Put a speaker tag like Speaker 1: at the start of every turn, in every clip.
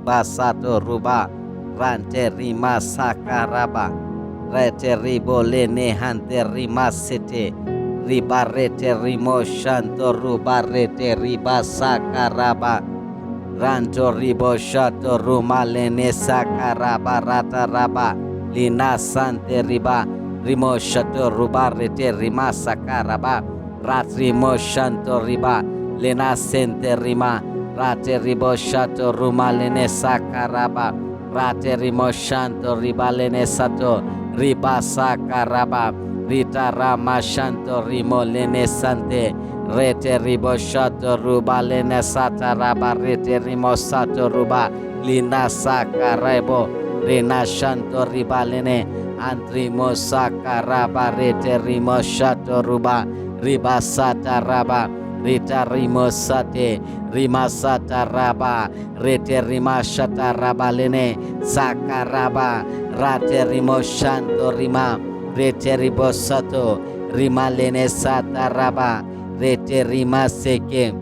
Speaker 1: riba satu ruba rante rima sakaraba rete ribo lene hante rima sete riba rete rimo shanto ruba rete riba sakaraba ranto ribo shato ruma lene sakaraba rata raba lina sante riba rimo shato ruba rete rima sakaraba ratri mo shanto riba lena sente rima rate ribo shato ruma lene sakaraba rate rimo shanto riba lene sato riba sakaraba rita rama shanto rimo lene sante rete ribo shato ruba lene sata raba rete rimo sato ruba lina sakarebo rena shanto riba lene antrimo sakaraba rete rimo shato ruba riba sata raba rita rimo sate rima sata raba rete rima shata raba lene sakaraba rate rimo shanto rima rete ribo sato rima lene sata raba rete rima seke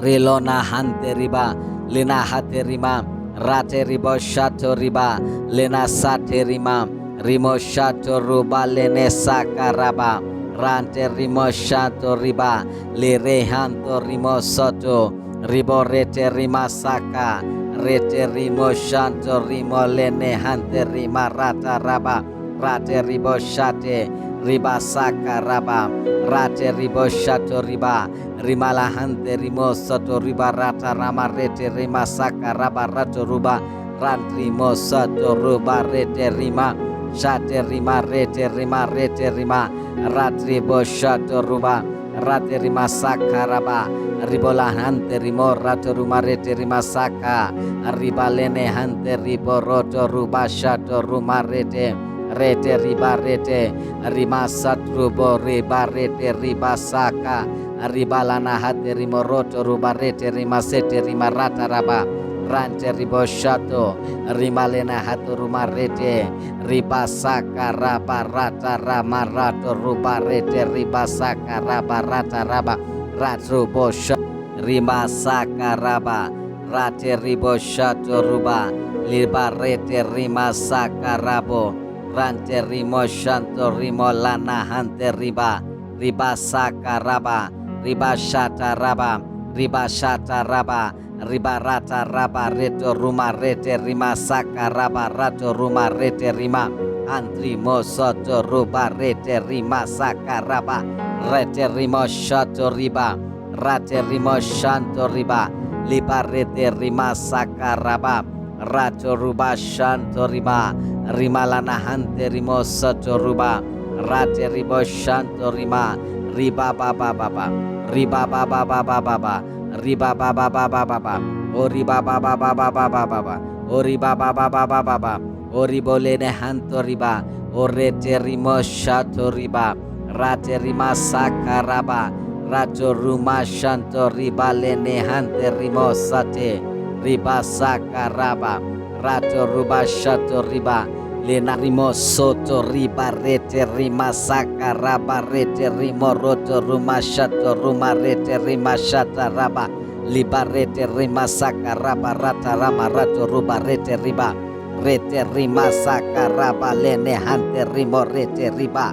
Speaker 1: rilona hante riba lena hate rima rate ribo shato riba lena sate rima rimo shato ruba lene sakaraba rante rimo shato riba lire hanto rimo soto ribo rete rima saka rete rimo shanto rimo lene hante rima rata raba rate ribo shate riba saka raba rate ribo shato riba rimala hante rimo soto riba rata rama rete rima saka raba rato ruba rantrimo soto ruba rete rima shate rima rete rima rete rima ratribo shato ruba rate rima saka raba ribola hante rimo rato ruma rete rima saka ribalene hante ribo roto ruba shato ruma rete rete riba rete rima satrubo riba rete riba saka ribalana hate rimo roto ruba rete rima sete rima rata raba rante ribo shato rimalena hatu ruma rete riba saka raba rata rama rato ruba rete riba saka raba rata raba ratrubo shato rima saka raba rate ribo shato ruba liba rete rima saka rabo rante rimo shanto rimo lana hante riba riba saka raba riba shata raba riba shata raba riba rata raba reto ruma rete rima saka raba rato ruma rete rima antrimo soto ruba rete rima saka raba rete rimo shato riba rate rimo shanto riba liba rete rima saka raba rato ruba shanto riba rima lana hante rimo soto ruba rate ribo shanto rima riba baba baba riba baba baba baba riba baba baba baba ori baba baba baba baba ori baba baba baba ori bolene hanto riba orete rimo shato riba rate rima sakaraba rato ruma shanto riba lene hante rimo sate riba sakaraba rato ruba shato riba lena rimo soto riba rete rima sakaraba rete rimo roto ruma shato ruma rete rima shata raba liba rete rima sakaraba rata rama rato ruba rete riba rete rima sakaraba lene hante rimo rete riba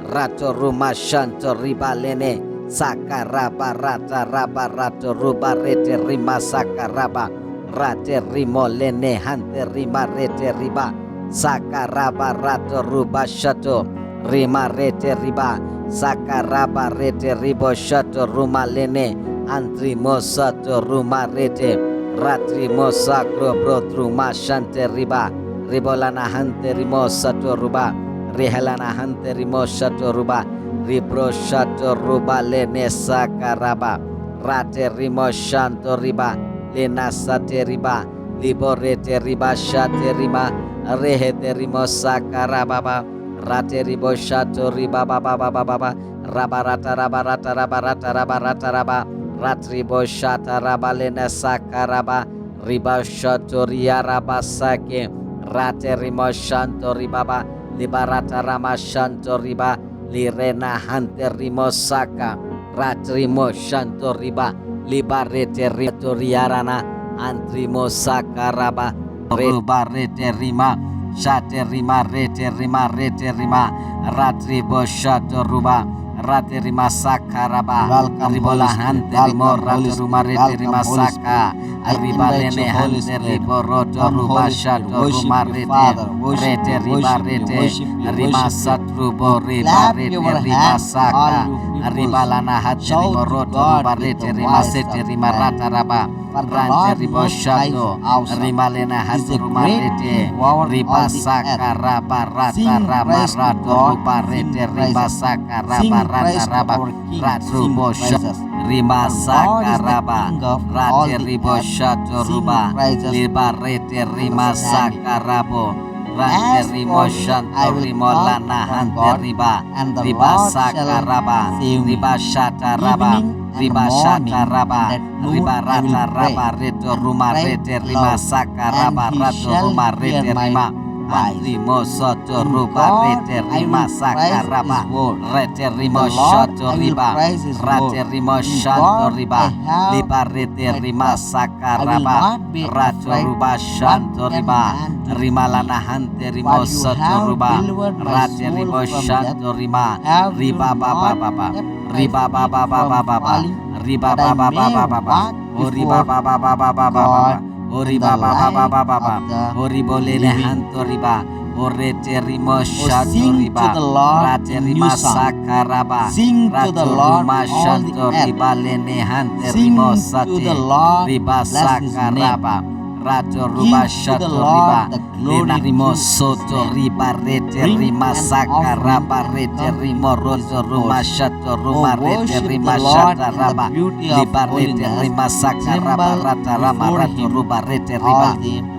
Speaker 1: rato ruma shanto riba lene sakaraba rata raba rato ruba rete rima sakaraba rate rimo lene hante rima rete riba sakaraba rato ruba shato rima rete riba sakaraba rete ribo shato ruma lene antrimo sato ruma rete ratrimo sakro brotruma shante riba ribolana hante rimo sato ruba rihelana hante rimo shato ruba ribro shato ruba lene sakaraba rate rimo shanto riba lena sate riba liborete riba shate rima rehete rimo sakarababa rate ribo shato riba baba baba baba rabarata rabarata rabarata rabarata raba ratribo shata rabalene sakaraba riba shato riaraba sake rate rimo shanto ribaba libarata rama shanto riba lirena hante rimo saka ratrimo shanto riba libarete rito riarana antrimo sakaraba ruba rete rima shate rima rete rima rete rima ratribo shato ruba rate rima sakaraba ribola hante rimo rate ruma rete rima saka ribalene hante ribo roto ruba shato ruma rete riba rete rima satrubo riba rete riba saka ribalana hate rimo roto ruba rete rima sete rima rata raba rante ribo shato rimalena hate ruma rete riba saka raba rata raba rato ruba rete riba saka raba rata raba ratrubo shato rima saka raba rate ribo shato ruba liba rete rima saka rabo rante rimo shanto rimo lana hante riba saka raba riba shata raba riba shata raba riba rata raba reto ruma rete rima saka raba rato ruma rete rima rimo soto ruba rete rima saka raba rete rimo shoto riba rate rimo shanto riba liba rete rima saka raba rato ruba shanto riba rima lana hante rimo soto ruba rate rimo shanto rima riba baba baba riba baba baba baba riba baba baba baba riba baba baba baba Ori baba baba baba baba ori bolene hanto riba orete rimo shato riba rate rima sakaraba ratu rima shanto riba lene hante rimo sate riba sakaraba rato ruba shato riba lena rimo soto riba rete rima sakaraba rete rimo roto ruma shato ruma rete rima shata raba riba rete rima sakaraba rata rama rato ruba rete riba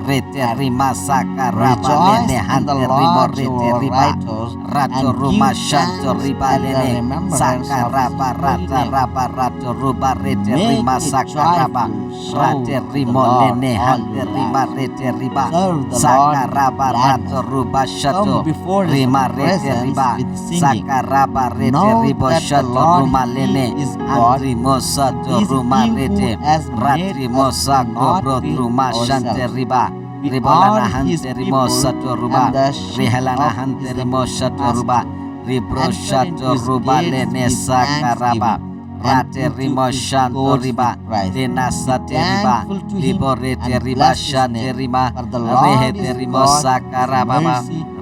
Speaker 1: rete rima sakaraba lene hante rimo rete riba rato ruma shanto riba lene sakaraba rata raba rato ruba rete rima sakaraba rate rimo lene hante rima rete riba sakaraba rato ruba shato rima rete riba sakaraba rete ribo shato ruma lene antrimo sato ruma rete ratrimo sako brot ruma shante riba ribolana hante rimo sato ruba rihalana hante rimo shato ruba ribro shato ruba lene sakaraba rate rimo shanto riba dena sate riba liborete riba shante riba rehete rimo sakaraba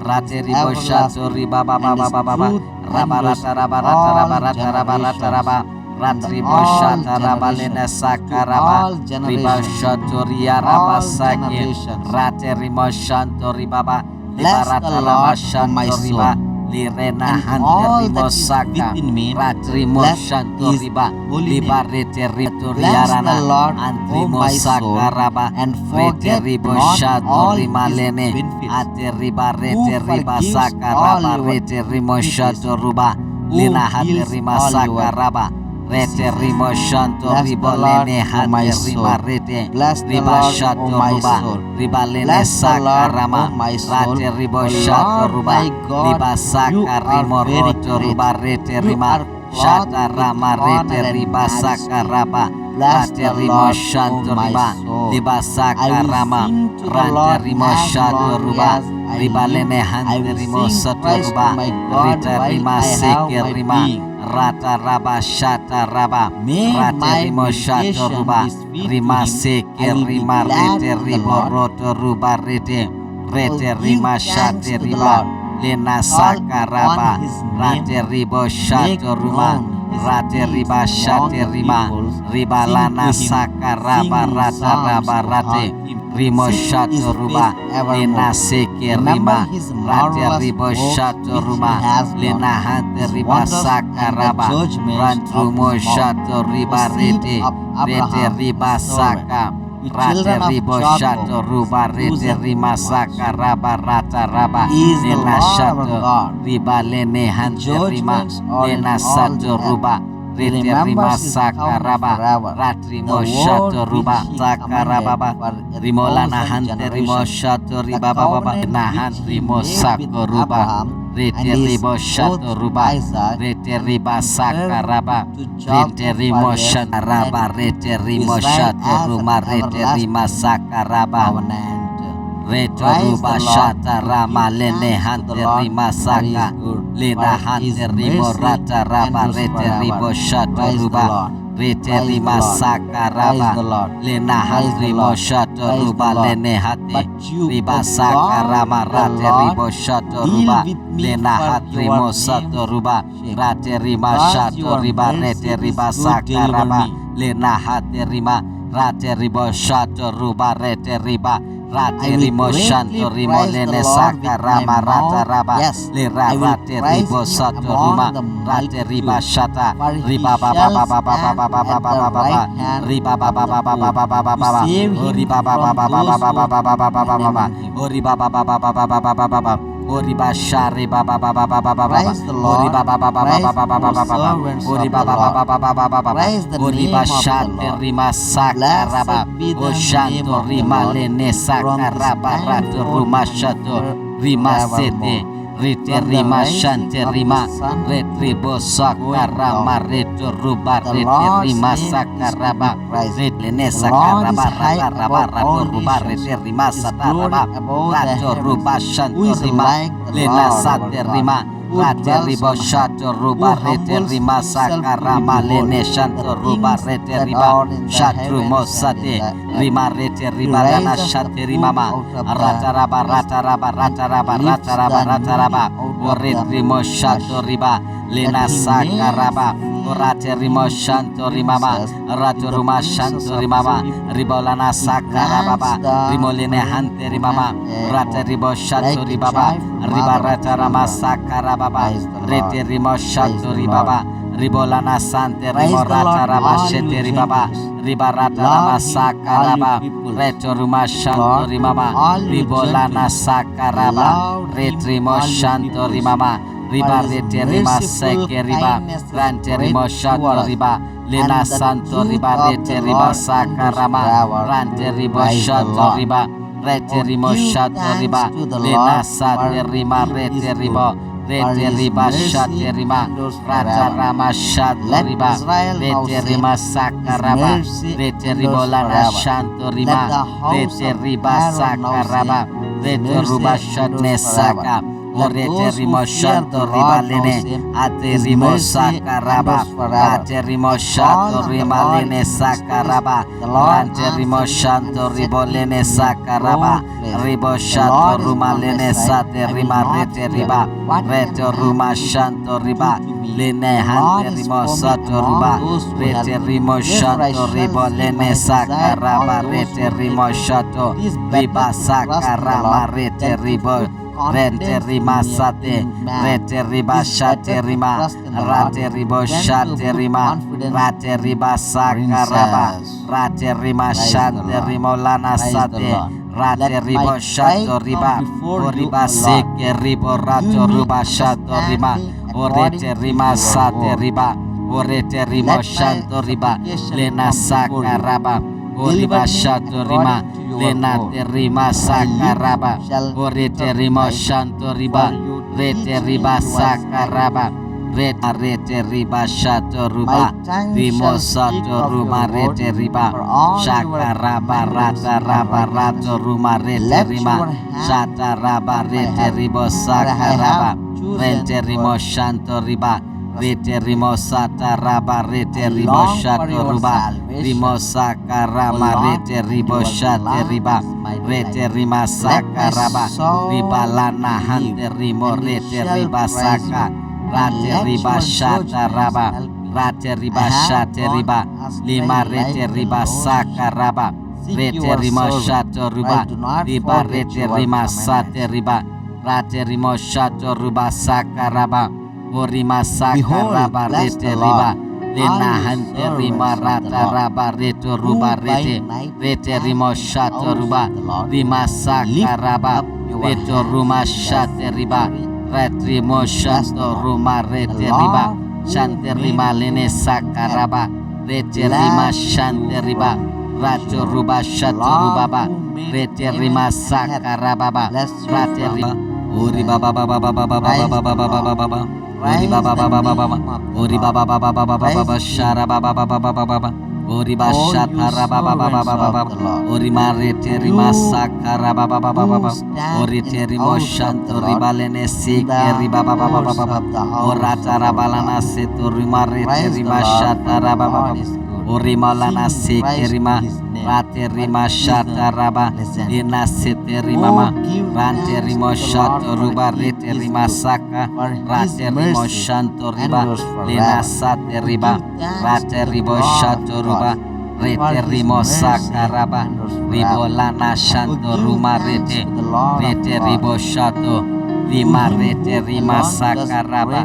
Speaker 1: rate rimo shanto riba baba baba baba raba rata raba rata raba rata raba rata raba ratribo shata raba lena sakaraba riba shanto ria raba sake rate rimo shanto riba ba libarata raba shanto riba lirena hante rimo saka ratrimo shanto riba libarete rito riarana antrimo saka raba rete ribo shato rima lene ate riba rete riba saka raba rete rimo shato ruba lina hate rima saka raba rete rimo shanto ribo lene hate rima rete riba shato ruba riba lene saka rama rate ribo shato ruba riba saka rimo roto ruba rete rima shata rama rete riba saka raba rate rimo shanto riba riba saka rama rate rimo shato ruba riba lene hante rimo sato ruba rite rima seke rima rata raba shata raba rate rimo shato ruba rima seke rima rete ribo roto ruba rete rima shate riba lena saka raba rate ribo shato ruba rate riba shate rima riba lana saka raba rata raba rate rimo shato ruba lena seke rima rate ribo shato ruba lena hante riba saka raba rantrumo shato riba rete riba saka rate ribo shato ruba rete rima saka raba rata raba lena shato riba lene hante rima lena sato ruba rete rima saka raba ratrimo shato ruba saka raba rimo lana hante rimo shato riba baba nahan rimo sako ruba Rete
Speaker 2: and his
Speaker 1: ribo shato
Speaker 2: oath
Speaker 1: ruba.
Speaker 2: Isaac,
Speaker 1: Rete riba sakaraba.
Speaker 2: to Jacob
Speaker 1: Rete rimo
Speaker 2: fathers,
Speaker 1: shataraba.
Speaker 2: and
Speaker 1: Rete rimo
Speaker 2: Israel
Speaker 1: shato
Speaker 2: as an
Speaker 1: ruma. Rete rima
Speaker 2: everlasting
Speaker 1: sakaraba.
Speaker 2: covenant.
Speaker 1: Reto
Speaker 2: Praise
Speaker 1: ruba
Speaker 2: the Lord.
Speaker 1: shata
Speaker 2: To
Speaker 1: rama
Speaker 2: give
Speaker 1: lene
Speaker 2: thanks to
Speaker 1: hante
Speaker 2: the Lord,
Speaker 1: rima
Speaker 2: for He
Speaker 1: saka.
Speaker 2: is good,
Speaker 1: Lena
Speaker 2: for His
Speaker 1: hante rimo
Speaker 2: mercy
Speaker 1: rata raba.
Speaker 2: endures
Speaker 1: Rete
Speaker 2: forever.
Speaker 1: ribo shato
Speaker 2: Praise the
Speaker 1: ruba.
Speaker 2: Lord.
Speaker 1: Rete
Speaker 2: Praise the
Speaker 1: rima
Speaker 2: Lord.
Speaker 1: saka
Speaker 2: Praise
Speaker 1: raba.
Speaker 2: the Lord.
Speaker 1: Lena
Speaker 2: Praise
Speaker 1: hante
Speaker 2: the
Speaker 1: rimo
Speaker 2: Lord.
Speaker 1: shato
Speaker 2: Praise the
Speaker 1: ruba
Speaker 2: Lord.
Speaker 1: lene hate.
Speaker 2: But you,
Speaker 1: Riba
Speaker 2: O
Speaker 1: saka
Speaker 2: God,
Speaker 1: rama
Speaker 2: the
Speaker 1: rate
Speaker 2: Lord,
Speaker 1: ribo shato
Speaker 2: deal
Speaker 1: ruba.
Speaker 2: with me
Speaker 1: Lena
Speaker 2: for
Speaker 1: hat
Speaker 2: your
Speaker 1: rimo
Speaker 2: name's
Speaker 1: sato ruba.
Speaker 2: sake.
Speaker 1: Rate rima
Speaker 2: Because
Speaker 1: shato
Speaker 2: your
Speaker 1: riba
Speaker 2: mercy
Speaker 1: rete
Speaker 2: is
Speaker 1: riba
Speaker 2: good,
Speaker 1: saka
Speaker 2: deliver
Speaker 1: raba.
Speaker 2: me.
Speaker 1: Lena hate rima. Rate ribo shato ruba rete riba. Rate
Speaker 2: I will
Speaker 1: rimo
Speaker 2: greatly
Speaker 1: shanto rimo
Speaker 2: praise the
Speaker 1: lene
Speaker 2: Lord
Speaker 1: saka
Speaker 2: with my
Speaker 1: rama rata
Speaker 2: mouth.
Speaker 1: raba.
Speaker 2: Yes,
Speaker 1: Lera
Speaker 2: I will
Speaker 1: rate
Speaker 2: praise
Speaker 1: ribo
Speaker 2: Him
Speaker 1: sato
Speaker 2: among
Speaker 1: ruma.
Speaker 2: the
Speaker 1: Rate riba
Speaker 2: multitude.
Speaker 1: shata.
Speaker 2: For He
Speaker 1: Riba ba ba
Speaker 2: shall
Speaker 1: ba ba ba ba
Speaker 2: stand
Speaker 1: ba ba
Speaker 2: at
Speaker 1: ba
Speaker 2: the
Speaker 1: ba ba ba.
Speaker 2: right hand
Speaker 1: Riba ba
Speaker 2: of
Speaker 1: ba
Speaker 2: the
Speaker 1: ba ba ba
Speaker 2: poor,
Speaker 1: ba ba ba
Speaker 2: to
Speaker 1: ba ba.
Speaker 2: save
Speaker 1: Oh
Speaker 2: him
Speaker 1: riba ba ba
Speaker 2: from
Speaker 1: ba ba ba
Speaker 2: those
Speaker 1: ba
Speaker 2: who
Speaker 1: ba ba ba ba ba ba ba ba.
Speaker 2: condemn him.
Speaker 1: Oh riba ba ba ba ba ba ba ba ba ba ba. Oh riba shari ba ba ba ba ba ba ba ba ba.
Speaker 2: Praise the
Speaker 1: Oh
Speaker 2: Lord.
Speaker 1: riba ba ba ba ba ba
Speaker 2: Praise
Speaker 1: ba ba ba
Speaker 2: the
Speaker 1: ba ba ba.
Speaker 2: servants
Speaker 1: Oh
Speaker 2: of
Speaker 1: riba
Speaker 2: the
Speaker 1: ba ba
Speaker 2: Lord.
Speaker 1: ba ba ba ba ba ba ba.
Speaker 2: Praise the
Speaker 1: Oh riba
Speaker 2: name of the
Speaker 1: shate
Speaker 2: Lord.
Speaker 1: rima sakaraba.
Speaker 2: Blessed be
Speaker 1: Oh
Speaker 2: the name
Speaker 1: shanto
Speaker 2: of the
Speaker 1: rima
Speaker 2: Lord
Speaker 1: lene
Speaker 2: from this
Speaker 1: sakaraba
Speaker 2: time
Speaker 1: rato
Speaker 2: forth
Speaker 1: ruma
Speaker 2: and
Speaker 1: shato. Rima sete.
Speaker 2: forevermore.
Speaker 1: Rite
Speaker 2: From the
Speaker 1: rima
Speaker 2: rising
Speaker 1: shante
Speaker 2: of the
Speaker 1: rima.
Speaker 2: sun
Speaker 1: Retribo
Speaker 2: to going
Speaker 1: sakarama
Speaker 2: down,
Speaker 1: reto ruba
Speaker 2: the
Speaker 1: rete
Speaker 2: Lord's
Speaker 1: rima
Speaker 2: name is to be
Speaker 1: sakaraba.
Speaker 2: praised.
Speaker 1: Retlene
Speaker 2: The Lord is
Speaker 1: sakaraba
Speaker 2: high
Speaker 1: rata raba
Speaker 2: above
Speaker 1: rato
Speaker 2: all
Speaker 1: ruba
Speaker 2: nations,
Speaker 1: rete rima
Speaker 2: His glory
Speaker 1: sataraba.
Speaker 2: above the
Speaker 1: Rato
Speaker 2: heavens.
Speaker 1: ruba
Speaker 2: Who
Speaker 1: shanto
Speaker 2: is
Speaker 1: rima.
Speaker 2: like the
Speaker 1: Lena
Speaker 2: Lord our
Speaker 1: sate
Speaker 2: God,
Speaker 1: rima.
Speaker 2: who
Speaker 1: Rate
Speaker 2: dwells
Speaker 1: ribo
Speaker 2: on high,
Speaker 1: shato
Speaker 2: who
Speaker 1: ruba rete
Speaker 2: humbles
Speaker 1: rima
Speaker 2: himself to
Speaker 1: sakarama
Speaker 2: behold
Speaker 1: lene
Speaker 2: the
Speaker 1: shanto ruba
Speaker 2: things
Speaker 1: rete
Speaker 2: that
Speaker 1: riba.
Speaker 2: are in the
Speaker 1: Shatru
Speaker 2: heavens and in
Speaker 1: mosate
Speaker 2: the earth.
Speaker 1: rima rete
Speaker 2: He
Speaker 1: riba lana
Speaker 2: raises the
Speaker 1: shate
Speaker 2: poor
Speaker 1: rimama.
Speaker 2: out of the
Speaker 1: Rata raba
Speaker 2: dust
Speaker 1: rata raba
Speaker 2: and
Speaker 1: rata raba rata
Speaker 2: lifts
Speaker 1: raba
Speaker 2: the
Speaker 1: rata
Speaker 2: needy
Speaker 1: raba.
Speaker 2: out of the
Speaker 1: Oretrimo shato
Speaker 2: ash,
Speaker 1: riba.
Speaker 2: that
Speaker 1: Lena
Speaker 2: he may
Speaker 1: sakaraba. Orate
Speaker 2: feed
Speaker 1: rimo
Speaker 2: him with
Speaker 1: shanto rimama.
Speaker 2: princes,
Speaker 1: Ratu
Speaker 2: with the
Speaker 1: ruma
Speaker 2: princes
Speaker 1: shanto
Speaker 2: of his
Speaker 1: rimama.
Speaker 2: people.
Speaker 1: Ribolana
Speaker 2: He
Speaker 1: sakarababa.
Speaker 2: grants the
Speaker 1: Rimolene hante rimama. Rate
Speaker 2: hopeful
Speaker 1: ribo shato
Speaker 2: like a
Speaker 1: ribaba.
Speaker 2: joyful
Speaker 1: Riba
Speaker 2: mother of
Speaker 1: rata rama
Speaker 2: children.
Speaker 1: sakarababa.
Speaker 2: Praise the
Speaker 1: Rete
Speaker 2: Lord.
Speaker 1: rimo
Speaker 2: Praise
Speaker 1: shato
Speaker 2: the Lord.
Speaker 1: ribaba. Ribolana sante rimo
Speaker 2: Praise the
Speaker 1: rata
Speaker 2: Lord,
Speaker 1: raba
Speaker 2: all you
Speaker 1: shete ribaba.
Speaker 2: gentles.
Speaker 1: Riba rata rama
Speaker 2: Love him, all you
Speaker 1: sakaraba.
Speaker 2: peoples.
Speaker 1: Reto ruma shanto
Speaker 2: Lord,
Speaker 1: rimama.
Speaker 2: all you
Speaker 1: Ribolana
Speaker 2: gentles.
Speaker 1: sakaraba.
Speaker 2: Love him,
Speaker 1: Retrimo
Speaker 2: all you
Speaker 1: shanto
Speaker 2: peoples.
Speaker 1: rimama.
Speaker 2: For
Speaker 1: Riba
Speaker 2: his
Speaker 1: rete rima
Speaker 2: merciful
Speaker 1: seke riba.
Speaker 2: kindness is
Speaker 1: Rante
Speaker 2: great
Speaker 1: rimo
Speaker 2: toward
Speaker 1: shato
Speaker 2: us,
Speaker 1: riba. Lena
Speaker 2: and the
Speaker 1: santo
Speaker 2: truth
Speaker 1: riba
Speaker 2: of
Speaker 1: rete
Speaker 2: the
Speaker 1: riba
Speaker 2: Lord endures
Speaker 1: sakarama.
Speaker 2: forever.
Speaker 1: Rante ribo
Speaker 2: Praise the
Speaker 1: shato
Speaker 2: Lord.
Speaker 1: riba. Rete
Speaker 2: Oh,
Speaker 1: rimo
Speaker 2: give
Speaker 1: shato
Speaker 2: thanks
Speaker 1: riba.
Speaker 2: to the
Speaker 1: Lena
Speaker 2: Lord, for
Speaker 1: sate rima
Speaker 2: he
Speaker 1: rete
Speaker 2: is
Speaker 1: ribo.
Speaker 2: good, for
Speaker 1: Rete
Speaker 2: his
Speaker 1: riba
Speaker 2: mercy
Speaker 1: shate rima.
Speaker 2: endures
Speaker 1: Rata
Speaker 2: forever.
Speaker 1: rama shato
Speaker 2: Let
Speaker 1: riba.
Speaker 2: Israel now
Speaker 1: Rete
Speaker 2: say,
Speaker 1: rima
Speaker 2: his
Speaker 1: sakaraba.
Speaker 2: mercy
Speaker 1: Rete ribo
Speaker 2: endures
Speaker 1: lana
Speaker 2: forever.
Speaker 1: shanto
Speaker 2: Let
Speaker 1: rima.
Speaker 2: the house
Speaker 1: Rete
Speaker 2: of
Speaker 1: riba
Speaker 2: Aaron now say,
Speaker 1: sakaraba.
Speaker 2: his
Speaker 1: Rete
Speaker 2: mercy
Speaker 1: ruba shat
Speaker 2: endures forever.
Speaker 1: nesaka.
Speaker 2: Let
Speaker 1: Orete
Speaker 2: those who
Speaker 1: rimo
Speaker 2: fear
Speaker 1: shanto
Speaker 2: the
Speaker 1: riba
Speaker 2: Lord now
Speaker 1: lene.
Speaker 2: say,
Speaker 1: Ate
Speaker 2: his
Speaker 1: rimo
Speaker 2: mercy
Speaker 1: sakaraba.
Speaker 2: endures forever.
Speaker 1: Rate rimo
Speaker 2: I
Speaker 1: shato
Speaker 2: call on the
Speaker 1: rima
Speaker 2: Lord
Speaker 1: lene
Speaker 2: in distress.
Speaker 1: sakaraba.
Speaker 2: The Lord
Speaker 1: Rante rimo
Speaker 2: answered me
Speaker 1: shanto
Speaker 2: and set
Speaker 1: ribo
Speaker 2: me
Speaker 1: lene
Speaker 2: in a
Speaker 1: sakaraba.
Speaker 2: broad place.
Speaker 1: Ribo
Speaker 2: The
Speaker 1: shato
Speaker 2: Lord is
Speaker 1: ruma
Speaker 2: on my
Speaker 1: lene
Speaker 2: side.
Speaker 1: sate
Speaker 2: I will
Speaker 1: rima
Speaker 2: not
Speaker 1: rete
Speaker 2: fear.
Speaker 1: riba.
Speaker 2: What can
Speaker 1: Reto
Speaker 2: man
Speaker 1: ruma
Speaker 2: do
Speaker 1: shanto
Speaker 2: to
Speaker 1: riba.
Speaker 2: me?
Speaker 1: Lene
Speaker 2: The
Speaker 1: hante
Speaker 2: Lord is
Speaker 1: rimo
Speaker 2: for me
Speaker 1: sato
Speaker 2: among
Speaker 1: riba.
Speaker 2: those who help
Speaker 1: Rete
Speaker 2: me.
Speaker 1: rimo
Speaker 2: Therefore I
Speaker 1: shanto
Speaker 2: shall
Speaker 1: ribo
Speaker 2: see
Speaker 1: lene
Speaker 2: my desire on
Speaker 1: sakaraba.
Speaker 2: those
Speaker 1: Rete
Speaker 2: who
Speaker 1: rimo
Speaker 2: hate me.
Speaker 1: shato.
Speaker 2: It is better
Speaker 1: Riba
Speaker 2: to trust in the
Speaker 1: sakarama
Speaker 2: Lord
Speaker 1: rete
Speaker 2: than to
Speaker 1: ribo.
Speaker 2: put
Speaker 1: Rente
Speaker 2: confidence
Speaker 1: rima sate.
Speaker 2: in man.
Speaker 1: Rete riba
Speaker 2: It is
Speaker 1: shate
Speaker 2: better to
Speaker 1: rima.
Speaker 2: trust in the Lord
Speaker 1: Rate ribo
Speaker 2: than to
Speaker 1: shate
Speaker 2: put
Speaker 1: rima.
Speaker 2: confidence
Speaker 1: Rate
Speaker 2: in
Speaker 1: riba sakaraba.
Speaker 2: princes.
Speaker 1: Rate rima
Speaker 2: Praise the
Speaker 1: shante
Speaker 2: Lord.
Speaker 1: rimo lana
Speaker 2: Praise the
Speaker 1: sate.
Speaker 2: Lord.
Speaker 1: Rate
Speaker 2: Let my
Speaker 1: ribo
Speaker 2: cry
Speaker 1: shato
Speaker 2: come
Speaker 1: riba.
Speaker 2: before
Speaker 1: O
Speaker 2: you,
Speaker 1: riba
Speaker 2: O Lord.
Speaker 1: seke ribo rato
Speaker 2: Give me
Speaker 1: ruba shato rima.
Speaker 2: understanding
Speaker 1: O
Speaker 2: according
Speaker 1: rete
Speaker 2: to
Speaker 1: rima
Speaker 2: your
Speaker 1: sate
Speaker 2: word.
Speaker 1: riba. O rete rimo
Speaker 2: Let my
Speaker 1: shanto riba.
Speaker 2: supplication
Speaker 1: Lena
Speaker 2: come before you.
Speaker 1: sakaraba. O
Speaker 2: Deliver
Speaker 1: riba
Speaker 2: me
Speaker 1: shato rima.
Speaker 2: according to your
Speaker 1: Lena
Speaker 2: word.
Speaker 1: terima
Speaker 2: My lips
Speaker 1: sakaraba.
Speaker 2: shall
Speaker 1: Orete
Speaker 2: utter
Speaker 1: rima
Speaker 2: praise,
Speaker 1: shanto
Speaker 2: for
Speaker 1: riba.
Speaker 2: you
Speaker 1: Rete
Speaker 2: teach me
Speaker 1: riba
Speaker 2: your
Speaker 1: sakaraba.
Speaker 2: statutes.
Speaker 1: Rete riba shato
Speaker 2: My
Speaker 1: ruba.
Speaker 2: tongue
Speaker 1: Rimo
Speaker 2: shall speak
Speaker 1: sato
Speaker 2: of
Speaker 1: ruma
Speaker 2: your word,
Speaker 1: rete riba.
Speaker 2: for all your
Speaker 1: Shakaraba
Speaker 2: commandments
Speaker 1: rata
Speaker 2: are
Speaker 1: raba rato
Speaker 2: righteousness.
Speaker 1: ruma rete
Speaker 2: Let
Speaker 1: rima.
Speaker 2: your hand
Speaker 1: Shata raba
Speaker 2: become my
Speaker 1: rete
Speaker 2: help,
Speaker 1: ribo
Speaker 2: for I
Speaker 1: sakaraba.
Speaker 2: have chosen
Speaker 1: Rente rimo
Speaker 2: your
Speaker 1: shanto riba. Rete
Speaker 2: prosperity.
Speaker 1: rimo sata raba rete
Speaker 2: I
Speaker 1: ribo
Speaker 2: long for
Speaker 1: shato
Speaker 2: your
Speaker 1: ruba. Rimo
Speaker 2: salvation, O
Speaker 1: sakarama
Speaker 2: Lord,
Speaker 1: rete
Speaker 2: and
Speaker 1: ribo
Speaker 2: your
Speaker 1: shate
Speaker 2: law
Speaker 1: riba.
Speaker 2: is my
Speaker 1: Rete
Speaker 2: delight.
Speaker 1: rima
Speaker 2: Let my
Speaker 1: sakaraba.
Speaker 2: soul
Speaker 1: Ribalana
Speaker 2: believe,
Speaker 1: hante rimo
Speaker 2: and it
Speaker 1: rete
Speaker 2: shall
Speaker 1: riba
Speaker 2: praise
Speaker 1: saka.
Speaker 2: you.
Speaker 1: Rate
Speaker 2: Let
Speaker 1: riba
Speaker 2: your
Speaker 1: shata
Speaker 2: judgments
Speaker 1: raba.
Speaker 2: help me.
Speaker 1: Rate
Speaker 2: I
Speaker 1: riba
Speaker 2: have
Speaker 1: shate
Speaker 2: gone
Speaker 1: riba.
Speaker 2: astray
Speaker 1: Lima
Speaker 2: like
Speaker 1: rete
Speaker 2: a
Speaker 1: riba
Speaker 2: lost
Speaker 1: saka
Speaker 2: sheep.
Speaker 1: raba.
Speaker 2: Seek
Speaker 1: Rete
Speaker 2: your
Speaker 1: rima
Speaker 2: servant,
Speaker 1: shato
Speaker 2: for I
Speaker 1: ruba.
Speaker 2: do not
Speaker 1: Riba
Speaker 2: forget
Speaker 1: rete
Speaker 2: your
Speaker 1: rima sate
Speaker 2: commandments.
Speaker 1: riba. Rate rimo shato ruba saka raba. Orima saka
Speaker 2: Behold,
Speaker 1: raba
Speaker 2: bless
Speaker 1: rete
Speaker 2: the
Speaker 1: riba.
Speaker 2: Lord,
Speaker 1: Lena
Speaker 2: all you
Speaker 1: hante rima
Speaker 2: servants of the
Speaker 1: rata
Speaker 2: Lord,
Speaker 1: raba reto
Speaker 2: who
Speaker 1: ruba
Speaker 2: by
Speaker 1: rete.
Speaker 2: night
Speaker 1: Rete
Speaker 2: stand
Speaker 1: rimo
Speaker 2: in the
Speaker 1: shato
Speaker 2: house
Speaker 1: ruba.
Speaker 2: of the Lord.
Speaker 1: Rima saka
Speaker 2: Lift
Speaker 1: raba.
Speaker 2: up your
Speaker 1: Reto
Speaker 2: hands
Speaker 1: ruma
Speaker 2: in the
Speaker 1: shate riba.
Speaker 2: sanctuary
Speaker 1: Retrimo
Speaker 2: and bless the
Speaker 1: shanto
Speaker 2: Lord.
Speaker 1: ruma
Speaker 2: The
Speaker 1: rete riba.
Speaker 2: Lord who
Speaker 1: Shante
Speaker 2: made
Speaker 1: rima lene
Speaker 2: heaven and earth,
Speaker 1: sakaraba. Rete rima
Speaker 2: bless
Speaker 1: shante
Speaker 2: you
Speaker 1: riba.
Speaker 2: from
Speaker 1: Rato
Speaker 2: Zion.
Speaker 1: ruba
Speaker 2: The
Speaker 1: shato
Speaker 2: Lord
Speaker 1: rubaba.
Speaker 2: who made
Speaker 1: Rete
Speaker 2: heaven
Speaker 1: rima
Speaker 2: and earth,
Speaker 1: sakarababa.
Speaker 2: bless you
Speaker 1: Rate
Speaker 2: from
Speaker 1: riba. Ori baba baba baba baba baba baba baba baba. Ori baba baba baba baba. Ori baba baba baba baba baba shara baba baba baba baba. Ori bashatara baba baba baba baba. Ori marete rimasakara baba baba baba. Ori terimo shanto ribalene sike ribaba baba baba baba. Orata rabalana setu rimarete rimashatara baba baba. Ori malana sike rima. Rate rima shataraba. Dina sete rimama. Rante rimo shato ruba rete rima saka. Rate rimo shanto riba. Lina sate riba. Rate ribo shato ruba. Rete rimo saka raba. Ribo lana shanto ruma rete. Rete ribo shato. Rima rete rima saka raba.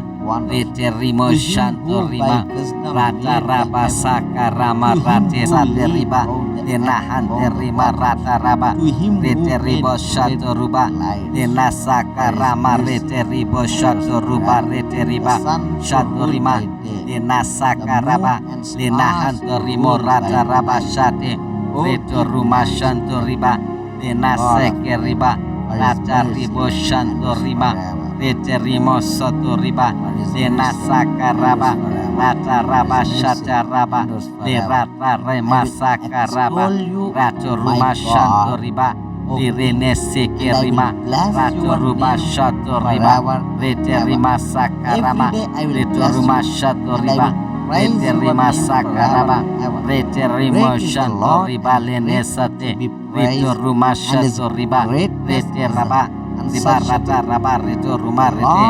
Speaker 1: Rete rimo shanto rima. Rata raba saka rama rate sate riba. Denahan terima rata raba. Rete ribo shato ruba. Dena saka rama rete ribo shato ruba rete riba. Shato rima. Dena saka raba. Denahan terimo rata raba shate. Reto ruma shanto riba. Dena seke riba. Rata ribo shanto rima. Rete rimo soto riba. Dena saka raba. Rata raba shata raba. De rata rema saka raba. Rato ruma shanto riba. Di rene seke rima. Rato ruma shato riba. Rete rima saka rama. Reto ruma shato riba. Rete rima saka raba. Rete rimo shanto riba lene sate. Reto ruma shato riba. Rete raba. Riba rata raba reto ruma rete.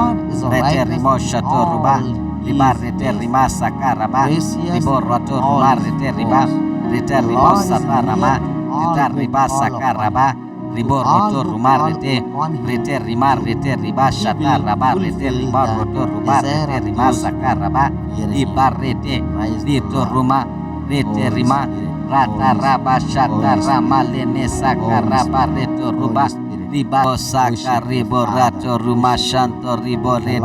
Speaker 1: Rete rimo shato ruba. Riba rete rima sakaraba. Ribo roto ruma rete riba. Rete ribo satarama. Rita riba sakaraba. Ribo roto ruma rete. Rete rima rete riba shataraba. Rete riba roto ruma rete rima sakaraba. Riba rete. Rito ruma. Rete rima. Rata raba shatarama lene sakaraba reto ruba. Riba saka ribo rato ruma shanto ribo rete.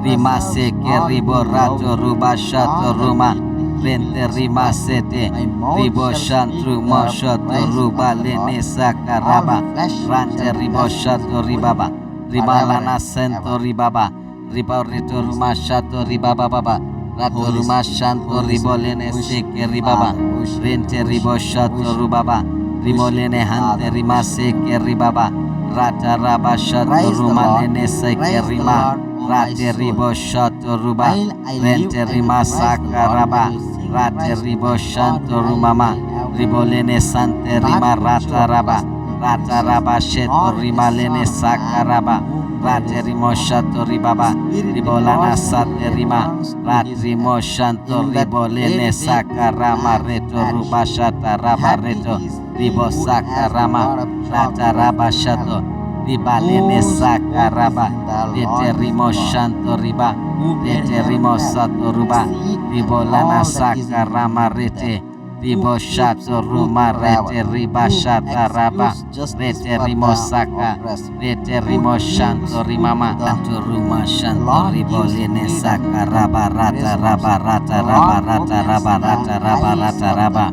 Speaker 1: Rima seke ribo rato ruba shato ruma. Rente rima sete. Ribo shantru mo shato ruba lene saka raba. Rante ribo shato ribaba. Riba lana sento ribaba. Riba rito ruma shato ribaba baba. Rato ruma shanto ribo lene seke ribaba. Rente ribo shato rubaba. Rimo lene hante rima seke ribaba. Rata raba shato ruma lene seke rima. Rate ribo shato ruba. Rente rima saka raba. Rate ribo shanto rumama. Ribo lene sante rima rata raba. Rata raba sheto rima lene saka raba. Rate rimo shato ribaba. Ribo lana sate rima. Rate rimo shanto ribo lene saka rama reto ruba shata raba reto. Ribo saka rama. Rata raba shato. Riba lene saka raba. Rete rimo shanto riba. Rete rimo sato ruba. Ribo lana saka rama rete. Ribo shato ruma rete riba shata raba. Rete rimo saka. Rete rimo shanto rimama. Anto ruma shanto ribo lene saka raba rata raba rata raba rata raba rata raba rata raba.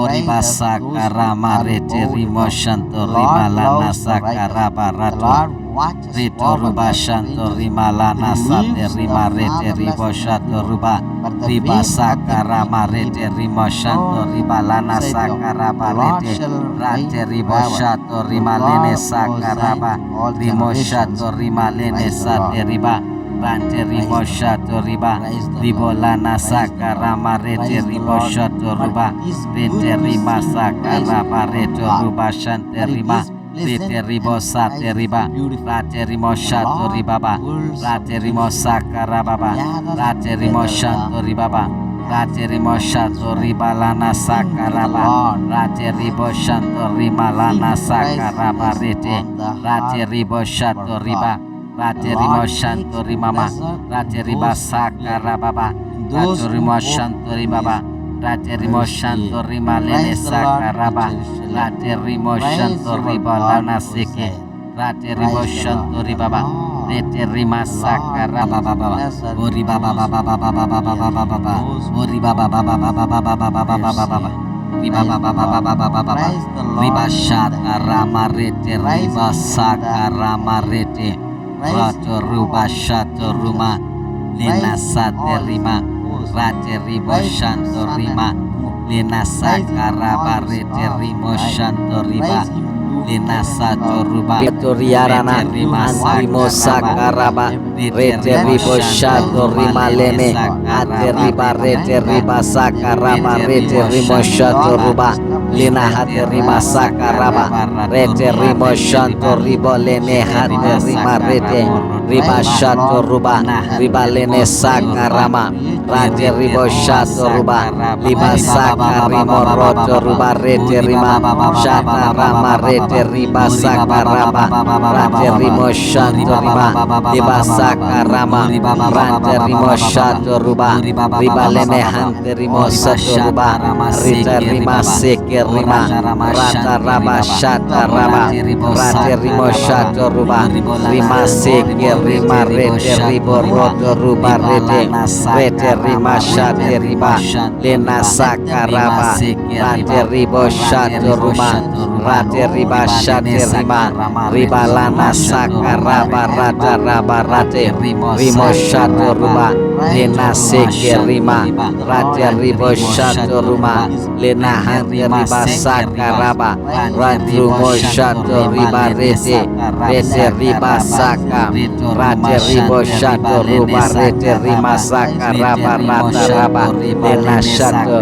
Speaker 1: Riba saka rama rete rimo shanto riba lana saka raba rato. Rito ruba shanto rima lana sate rima rete ribo shato ruba. Riba saka rama rete rimo shanto riba lana saka raba rete. Rate ribo shato rima lene saka raba. Rimo shato rima lene sate riba. Rante rimo shato riba. Ribo lana saka rama rete ribo shato ruba. Rente rima saka raba reto ruba shante rima. Rete ribo sate riba. Rate rimo shato ribaba. Rate rimo saka rababa. Rate rimo shanto ribaba. Rate rimo shato riba lana saka raba. Rate ribo shanto rima lana saka raba rete. Rate ribo shato riba. Rate rimo shanto rimama. Rate riba saka rababa. Rate rimo shanto ribaba. Rate rimo shanto rima lene saka raba. Rate rimo shanto riba lana seke. Rate rimo shanto ribaba. Rete rima saka raba baba. Ori baba baba baba baba baba baba baba. Ori baba baba baba baba baba baba baba. riba baba baba baba baba riba shata rama rete riba saka rama rete rato ruba shato ruma lena sate rima rate ribo shanto rima lena saka raba rete rimo shanto riba lena sato ruba
Speaker 2: Toriarana Antrimo Sakaraba Rete Ribo Shato Rima Lene Ate Riba Rete Riba Sakaraba Rete Rimo Shato Ruba Lina Hate Rima Sakaraba Rete Rimo Shato Ribo Lene Hate Rima Rete Riba Shato Ruba Riba Lene Sakarama Rate Ribo Shato Ruba Liba Sakarimo Roto Ruba Rete Rima Shata Rama Rete riba sakaraba rate rimo shanto riba liba sakarama rate rimo shato ruba riba lene hante rimo sato ruba rita rima seke rima rata raba shata raba rate rimo shato ruba rima seke rima rete ribo roto ruba rete rima shate riba lena sakaraba rate ribo shato ruba rate riba shate rima riba lana sakaraba rata raba rate rimo shato ruba lena seke rima rate ribo shato ruma lena hante riba sakaraba ratrumo shato riba rete riba saka rate ribo shato ruba rete rima sakaraba rata raba lena shato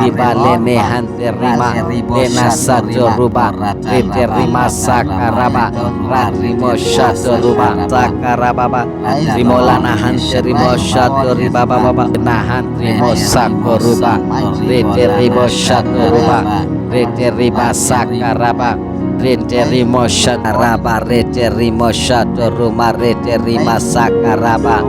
Speaker 2: riba lene hante rima lena sato ruba rete rima sakaraba ratrimo shato ruba sakaraba rimo lana hante rimo shato riba baba nahan rimo sako ruba rete ribo shato ruba rete riba sakaraba rete rimo shato raba rete rimo shato ruma rete rima sakaraba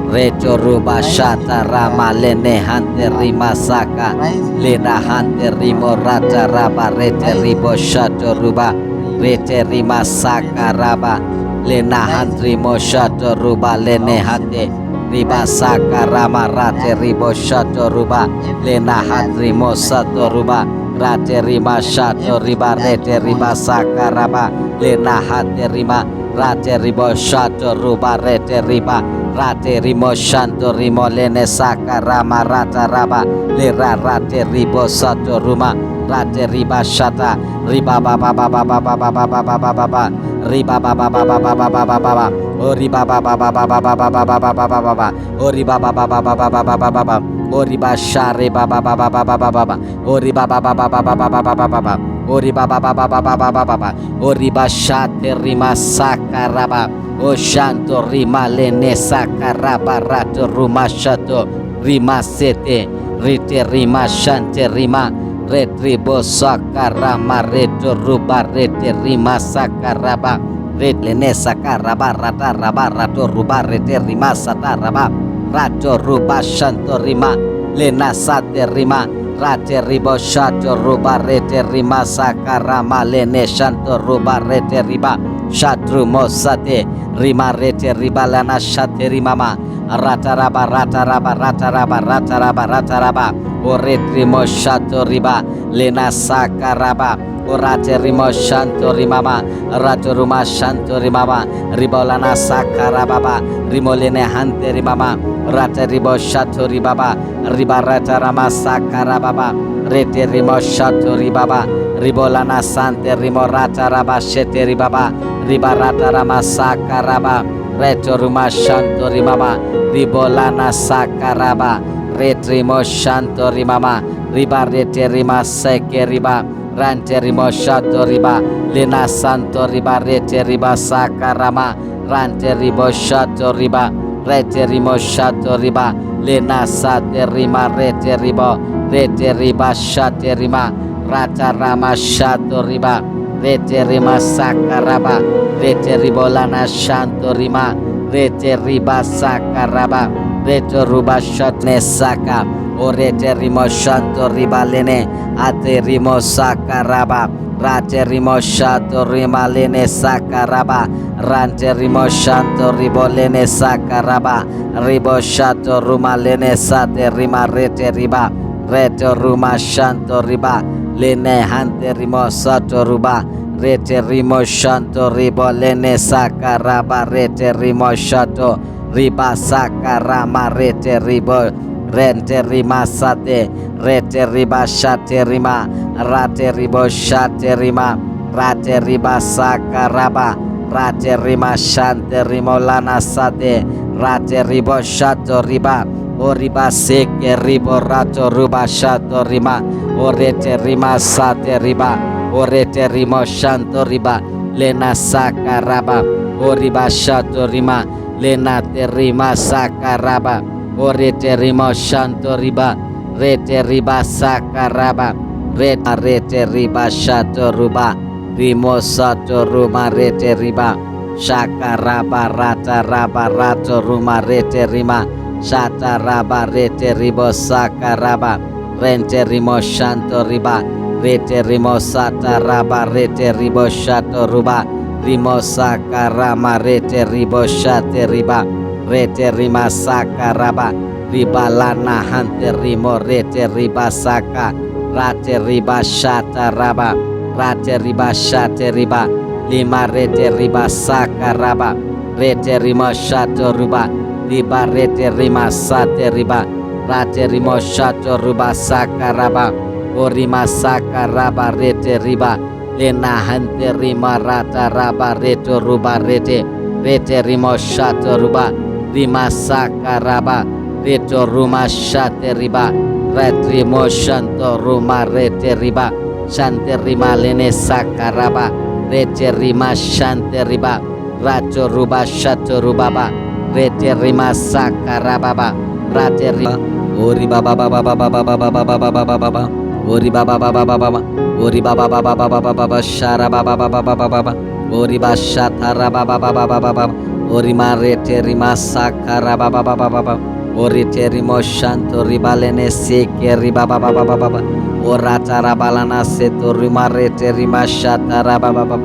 Speaker 2: reto ruba shata rama lene hante rima saka lena hante rimo rata raba rete ribo shato ruba rete rima saka raba lena hante rimo shato ruba lene hante riba saka rama rate ribo shato ruba lena hante rimo sato ruba rate rima shato riba rete riba saka raba lena hante rima rate ribo shato ruba rete riba rate rimo shanto rimo lene saka rama rata raba lera rate ribo sato ruma rate riba shata riba baba baba baba baba baba baba riba baba baba baba baba baba o riba baba baba baba baba baba baba o riba baba baba baba baba baba o riba share baba baba baba baba o riba baba baba baba baba Ori baba baba baba baba baba ori bashate rima sakaraba o shanto rima lene sakaraba rato ruma shato rima sete rite rima shante rima retribo sakarama reto ruba rete rima sakaraba ret lene sakaraba rata raba rato ruba rete rima sataraba rato ruba shanto rima lena sate rima rate ribo shato ruba rete rima sakarama lene shanto ruba rete riba shatru mosate rima rete riba lana shate rimama rata raba rata raba rata raba rata raba rata raba o retrimo shato riba lena sakaraba orate rimo shanto rimama rato ruma shanto rimama ribolana sakarababa rimolene hante rimama rate ribo shato ribaba riba rata rama sakarababa rete rimo shato ribaba ribolana sante rimo rata raba shete ribaba riba rata rama sakaraba reto ruma shanto rimama ribolana sakaraba retrimo shanto rimama riba rete rima seke riba rante rimo shato riba lena santo riba rete riba sakarama rante ribo shato riba rete rimo shato riba lena sate rima rete riba shate rima rata rama shato riba rete rima sakaraba rete ribo lana shanto rima rete riba sakaraba rete ruba shatne saka orete rimo shanto riba lene ate rimo sakaraba rate rimo shato rima lene sakaraba rante rimo shanto ribo lene sakaraba ribo shato ruma lene sate rima rete riba
Speaker 1: Reto ruma shanto riba. Lene hante rimo soto ruba. Rete rimo shanto ribo lene sakaraba. Rete rimo shato. Riba sakarama rete ribo. Rente rima sate. Rete riba shate rima. Rate ribo shate rima. Rate riba sakaraba. Rate rima shante rimo lana sate. Rate ribo shato riba. Oriba seke ribo rato ruba shato rima. Orete rima sate riba. Orete rimo shanto riba. Lena sakaraba. Oriba shato rima. Lena terima sakaraba. Orete rimo shanto riba. Rete riba sakaraba. Rete riba shato ruba. Rimo sato ruma rete riba. Shakaraba rata raba rato ruma rete rima. Shata raba rete ribo sakaraba. Rente rimo shanto riba. Rete rimo sata raba rete ribo shato ruba. Rimo sakarama rete ribo shate riba. Rete rima sakaraba. Riba lana hante rimo rete riba saka. Rate riba shata raba. Rate riba shate riba. Lima rete riba sakaraba. Rete rimo shato ruba. Riba rete rima sate riba. Rate rimo shato ruba sakaraba. Orima sakaraba rete riba. Lena hante rima rata raba reto ruba rete. Rete rimo shato ruba. Rima sakaraba. Reto ruma shate riba. Retrimo shanto ruma rete riba. Shante rima lene sakaraba. Rete rima shante riba. Rato ruba shato rubaba. Rete rima sakarababa. Rate rima. Ori baba baba baba baba baba baba baba. Ori baba baba baba. Ori baba baba baba baba shara baba baba baba. Ori bashatara baba baba baba. Ori marete rima sakarababa baba baba. Ori terimo shanto ribalene seke riba baba baba baba. Orata rabalana seto rima rete rima shatara baba baba.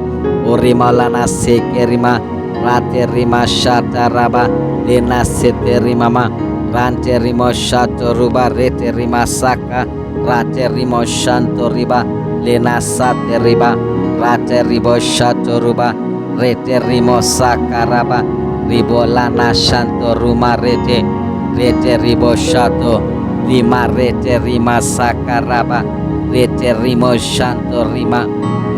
Speaker 1: Ori malana seke rima. Rate rima shataraba. Lena sete rimama. Rante rimo shato ruba rete rima saka. Rate rimo shanto riba. Lena sate riba. Rate ribo shato ruba. Rete rimo sakaraba. Ribo lana shanto ruma rete. Rete ribo shato. Rima rete rima sakaraba. Rete rimo shanto rima.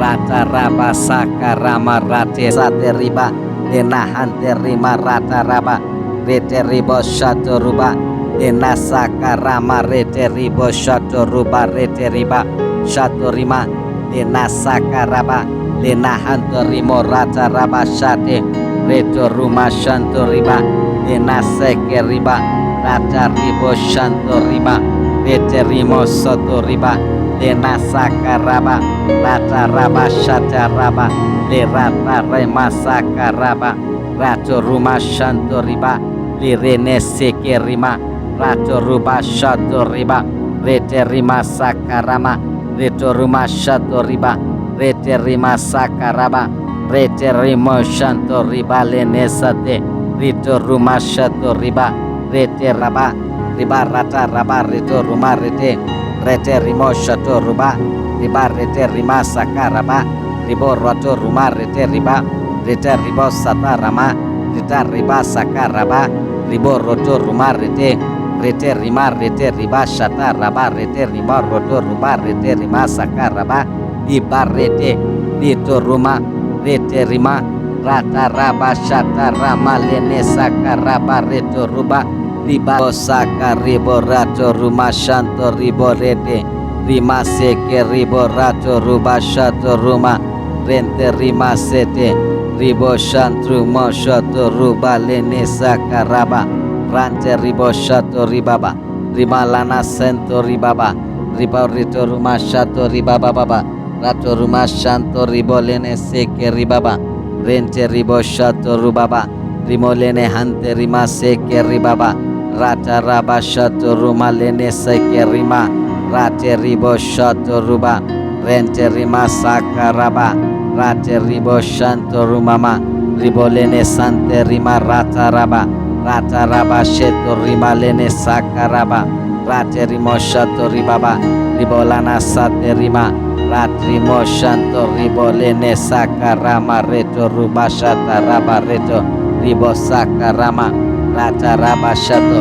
Speaker 1: Rata raba sakarama rate sate riba. Lena hante rima rata raba. Rete ribo shato ruba. Lena sakarama rete ribo shato ruba rete riba. Shato rima. Lena sakaraba. Lena hanto rimo rata raba shate. Reto ruma shanto riba. Lena seke riba. Rata ribo shanto riba. Rete rimo soto riba. Lena sakaraba. Rata raba shata raba. Le rata rema sakaraba. Rato ruma shanto riba. Li rene seke rima. Rato ruba shato riba. Rete rima sakarama. Reto ruma shato riba. Rete rima sakaraba. Rete rimo shanto riba lene sate. Rito ruma shato riba. Rete raba. Riba rata raba reto ruma rete. Rete rimo shato ruba. Riba rete rima sakaraba. Ribo rato ruma rete riba. Rete ribo sata rama. Rita riba sakaraba. Ribo roto ruma rete. Rete rima rete riba shata raba. Rete riba roto ruba rete rima sakaraba. Riba rete. Rito ruma. Rete rima. Rata raba shata rama lene sakaraba reto ruba. Riba saka ribo rato ruma shanto ribo rete. Rima seke ribo rato ruba shato ruma. Rente rima sete. Ribo shantru mo shato ruba lene sakaraba. Rante ribo shato ribaba. Rima lana sento ribaba. Riba rito ruma shato ribaba baba. Rato ruma shanto ribo lene seke ribaba. Rente ribo shato rubaba. Rimo lene hante rima seke ribaba. Rata raba shato ruma lene seke rima. Rate ribo shato ruba. Rente rima sakaraba. Rate ribo shanto rumama. Ribo lene sante rima rata raba. Rata raba sheto rima lene sakaraba. rate rimo shato ribaba ribolana sate rima ratrimo shanto ribolene sakarama reto rubashata raba reto ribo sakarama rata raba shato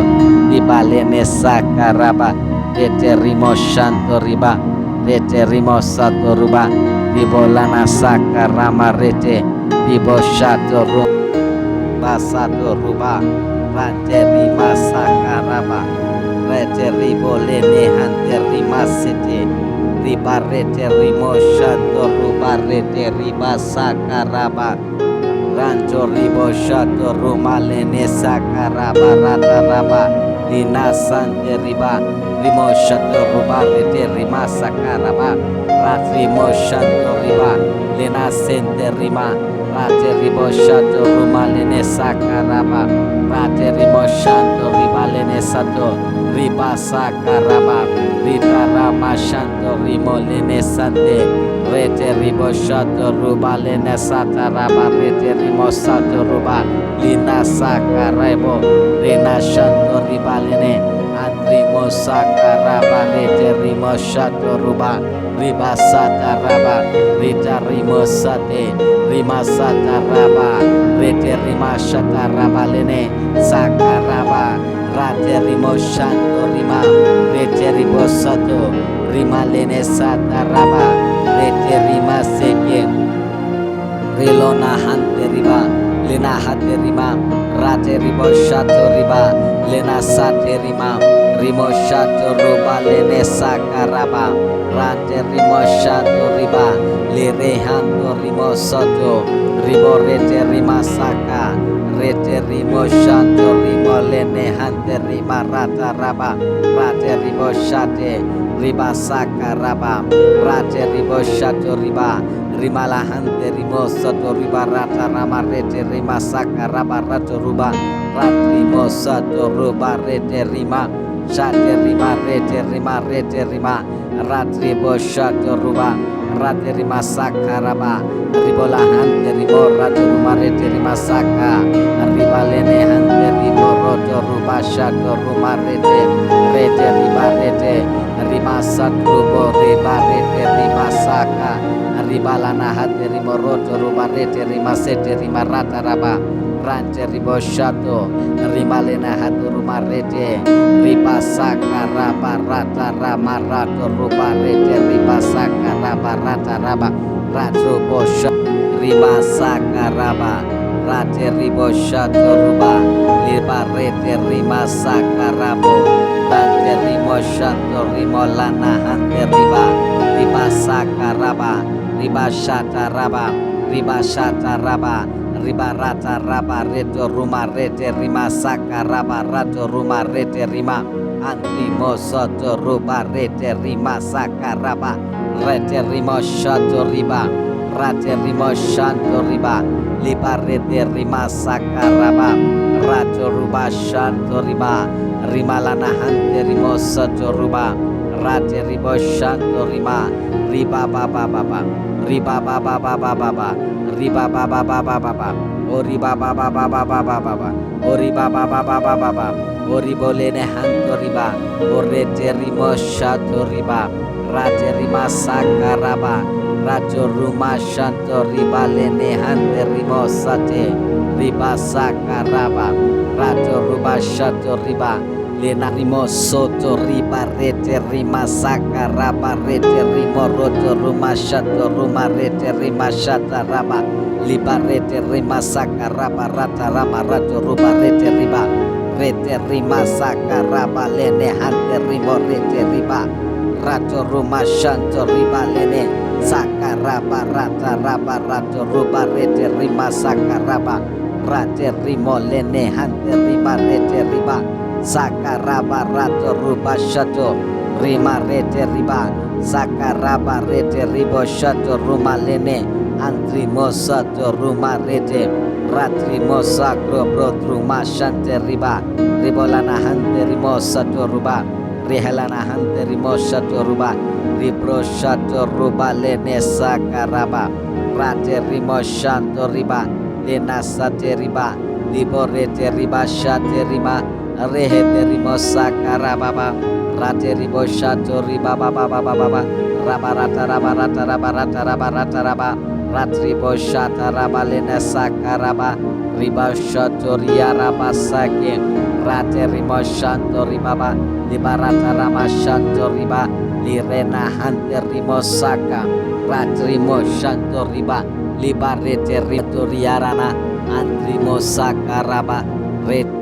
Speaker 1: ribalene sakaraba rete rimo shanto riba rete rimo sato ruba ribolana sakarama rete ribo shato ruba sato ruba rate rima sakaraba rete ribolene hante rima sete riba rete rimo shato ruba rete riba sakaraba rancho ribo shato rumalene sakaraba rata raba lina sante riba rimo shato ruba rete rima sakaraba rat rimo shato riba lina sente rima rate ribo shato rumalene sakaraba rate rimo shato riba lene sato riba sakaraba rita rama shanto rimo lene sante rete ribo shato ruba lene sataraba rete rimo sato ruba lina sakarebo lina shanto riba lene antrimo sakaraba rete rimo shato ruba riba sataraba rita rimo sate rima sataraba rete rima shataraba lene sakaraba rate rimo shanto rima rete ribo sato rima lene sataraba rete rima seke rilona hante riba lena hate rima rate ribo shato riba lena sate rima rimo shato ruba lene sakaraba rate rimo shato riba lere hanto rimo soto ribo rete rima saka rete rimo shato rimo lene hante rima rata raba rate ribo shate riba sakaraba rate ribo shato riba rima lahante rimo soto riba rata rama rete rima sakaraba rato ruba rat rimo soto ruba rete rima shate rima rete rima rat ribo shato ruba rate rima sakaraba ribo lahante rimo rato ruma rete rima saka riba lene hante rimo roto ruba shato ruma rete riba rete rima satrubo riba rete rima saka riba lana hate rimo roto ruba rete rima sete rima rata raba rante ribo shato rima lena hatu ruma rete riba saka raba rata rama rato ruba rete riba saka raba rata raba rato bosha riba saka raba rate ribo shato ruba riba rete rima saka rabo rate rimo shato rimo lana hante riba saka raba riba shata raba riba rata raba reto ruma rete rima saka raba rato ruma rete rima antrimo soto ruba rete rima saka raba rete rimo shato riba rate rimo shanto riba liba rete rima saka raba rato ruba shanto riba rima lana hante rimo soto ruba rate ribo shanto rima riba baba baba riba baba baba baba riba baba baba baba ori baba baba baba baba ori baba baba baba ori bolene hanto riba orete rimo shato riba rate rima sakaraba rajo ruma shanto riba lene hante rimo sate riba sakaraba rajo ruba shato riba lena rimo soto riba rete rima sakaraba rete rimo roto ruma shato ruma rete rima shata raba liba rete rima sakaraba rata rama rato ruba rete riba rete rima sakaraba lene hante rimo rete riba rato ruma shanto riba lene sakaraba rata raba rato ruba rete rima sakaraba rate rimo lene hante rima rete riba sakaraba rato ruba shato rima rete riba sakaraba rete ribo shato ruma lene antrimo sato ruma rete ratrimo sakro brotruma shante riba ribolana hante rimo sato ruba rihelana hante rimo shato ruba ribro shato ruba lene sakaraba rate rimo shanto riba lena sate riba liborete riba shate rima rehete rimo sakarababa rate ribo shato riba baba baba baba raba rata raba rata raba rata raba rata raba ratribo shata raba lena saka raba riba shato ria raba sake rate rimo shanto ribaba liba rata rama shanto riba lirena hante rimo saka ratrimo shanto riba liba rete rito riarana antrimo saka raba rete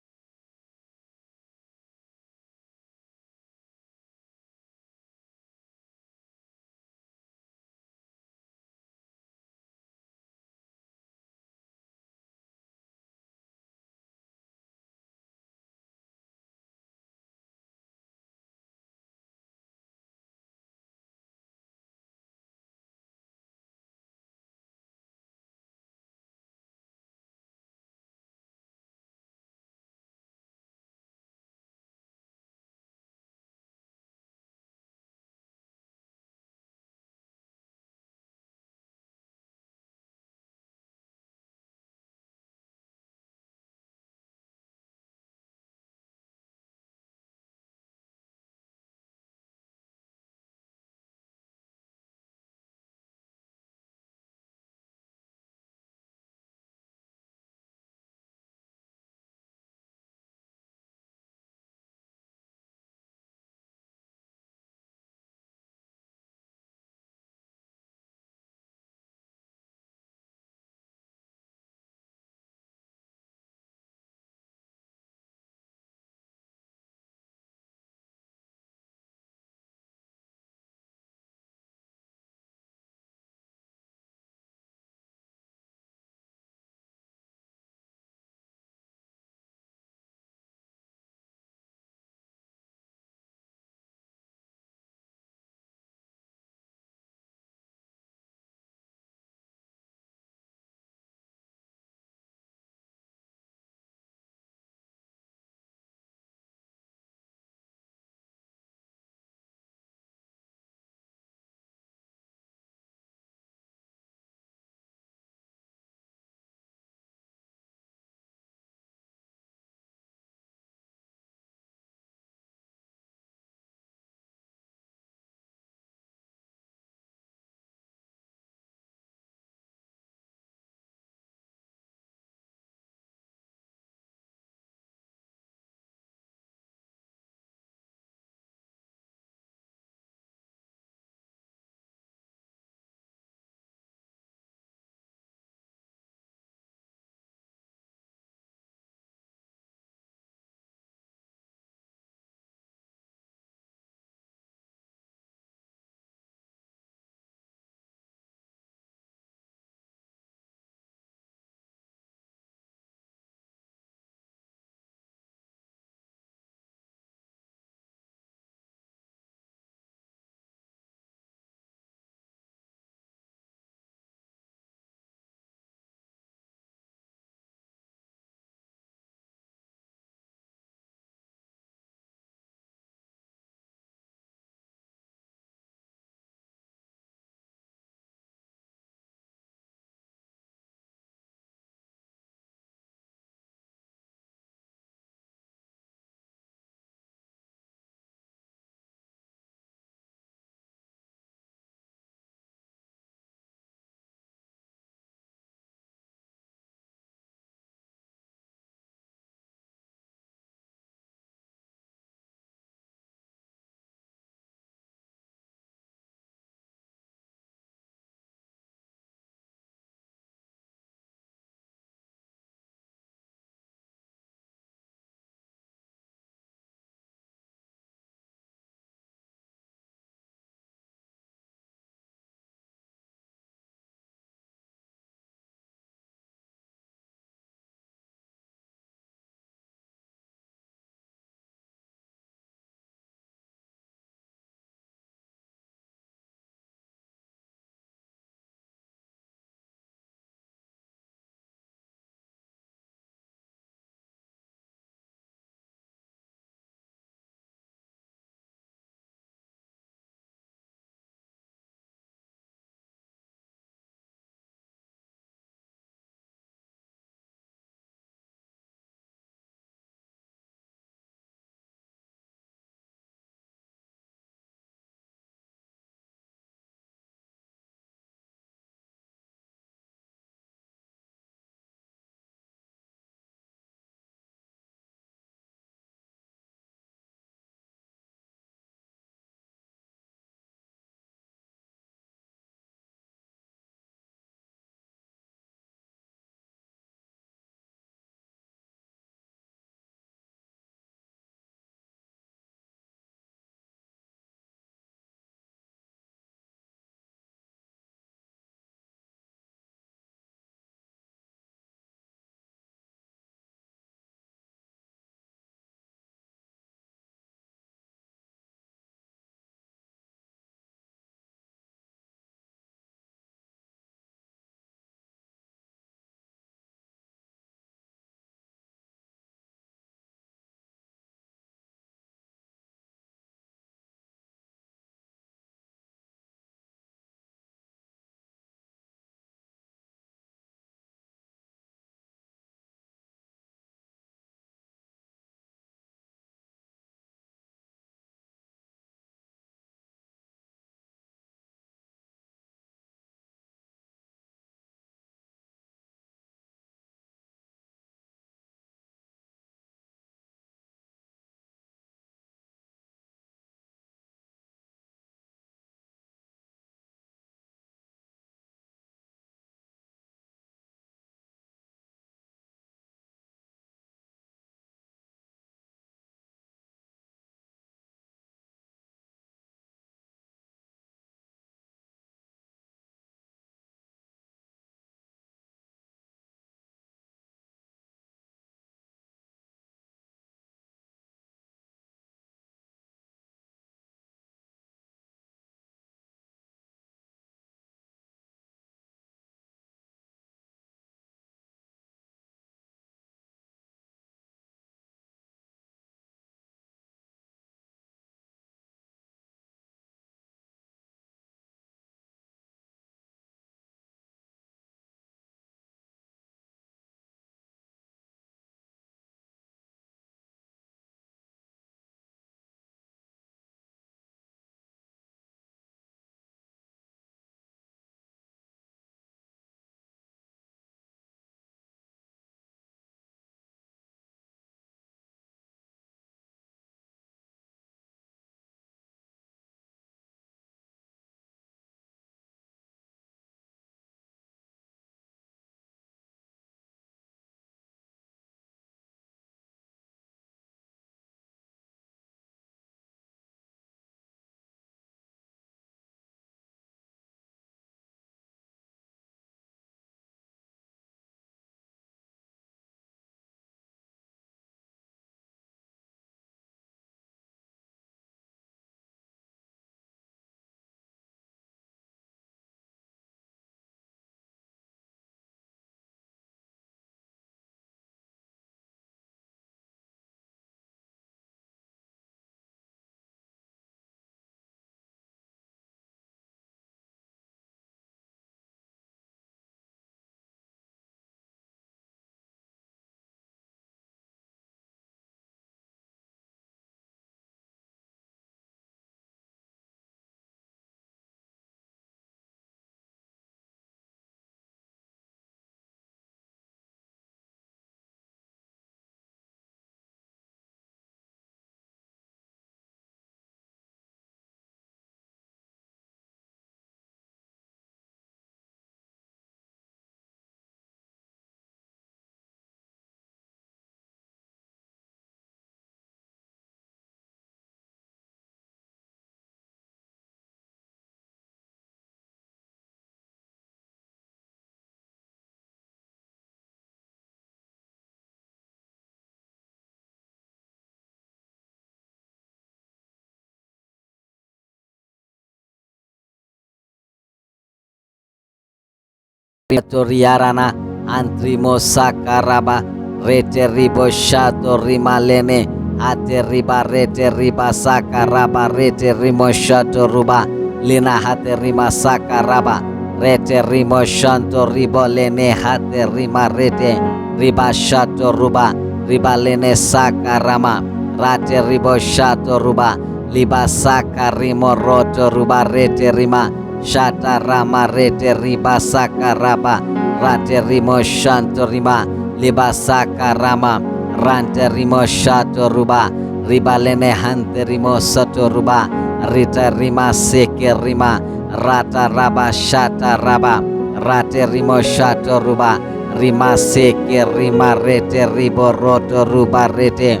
Speaker 1: Toriarana antrimo sakaraba rete ribo shato rimalene ate riba rete riba sakaraba rete rimo shato ruba lina hate rima sakaraba rete rimo shanto ribo lene hate rima rete riba shato ruba riba lene sakarama rate ribo shato ruba liba sakarimo roto ruba rete rima shata rama rete riba sakaraba rate rimo shanto rima liba sakarama rante rimo shato ruba riba lene hante rimo sato ruba rita rima seke rima rata raba shata raba rate rimo shato ruba rima seke rima rete ribo roto ruba rete